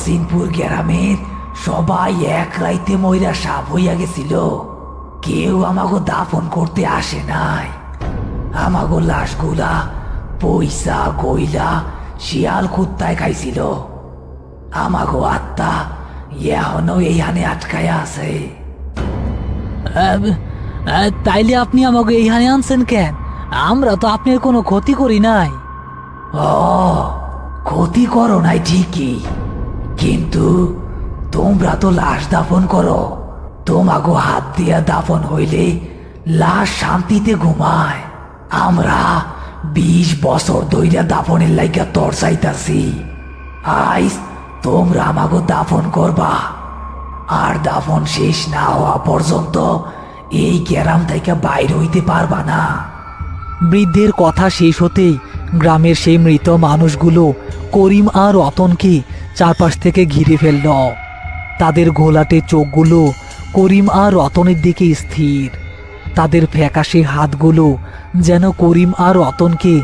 হসিনপুর গ্রামের সবাই এক রাইতে ময়রা সাপ হইয়া গেছিল। কেউ আমাকে দাফন করতে আসে নাই। আমাগো লাশগুলা পয়সা গইলা শিয়াল কুত্তায় খাইছিল। আমাগো আত্মা এখনো এইখানে আটকায়া আছে। তাইলে আপনি আমাকে এইখানে আনছেন কেন? আমরা তো আপনার কোনো ক্ষতি করি নাই। ও, ক্ষতি করো নাই ঠিকই, কিন্তু তোমরা তো লাশ দাফন করো। তোমাগো হাত দিয়া দাফন হইলে লাশ শান্তিতে ঘুমায়। আমরা 20 বছর ধইরা দাফনের লাইগা তরসাইতাছি। আইস তোমরা আমাগো দাফন করবা, আর দাফন শেষ না হওয়া পর্যন্ত এই গ্রাম থেকে বাইর হইতে পারবা না। বৃদ্ধের কথা শেষ হতেই গ্রামের সেই মৃত মানুষগুলো করিম আর রতনকে চারপাশ থেকে ঘিরে ফেলল। তাদের ঘোলাটে চোখগুলো করিম আর রতনের দিকে স্থির। তাদের ফ্যাকাশে হাতগুলো যেন করিম আর রতনকে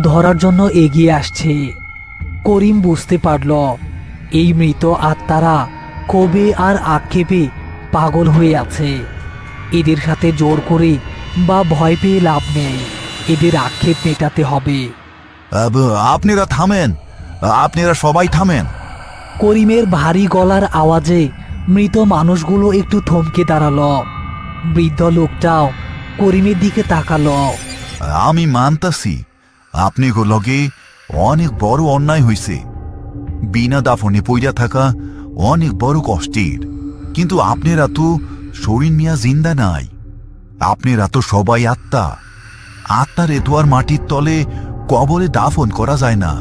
ধরার জন্য এগিয়ে আসছে। করিম বুঝতে পারল এই মৃত আত্মারা ক্ষোভে আর আক্ষেপে পাগল হয়ে আছে। এদের সাথে জোর করে বা ভয় পেয়ে লাভ নেই, এদের আক্ষেপ মেটাতে হবে। আপনারা থামেন, আপনারা সবাই থামেন। করিমের ভারী গলার আওয়াজে মৃত মানুষগুলো একটু থমকে দাঁড়ালো। বৃদ্ধ লোকটাও করিমের দিকে তাকালো। আমি মানতাছি আপনি লগে অনেক বড় অন্যায় হইছে। বিনা দাফনে পইরা থাকা অনেক বড় কষ্টের, কিন্তু আপনারা তো শরীর মিয়া জিন্দা নাই। আপনারা তো সবাই আত্মা। আত্মারে তো আর মাটির তলে কবরে দাফন করা যায় না।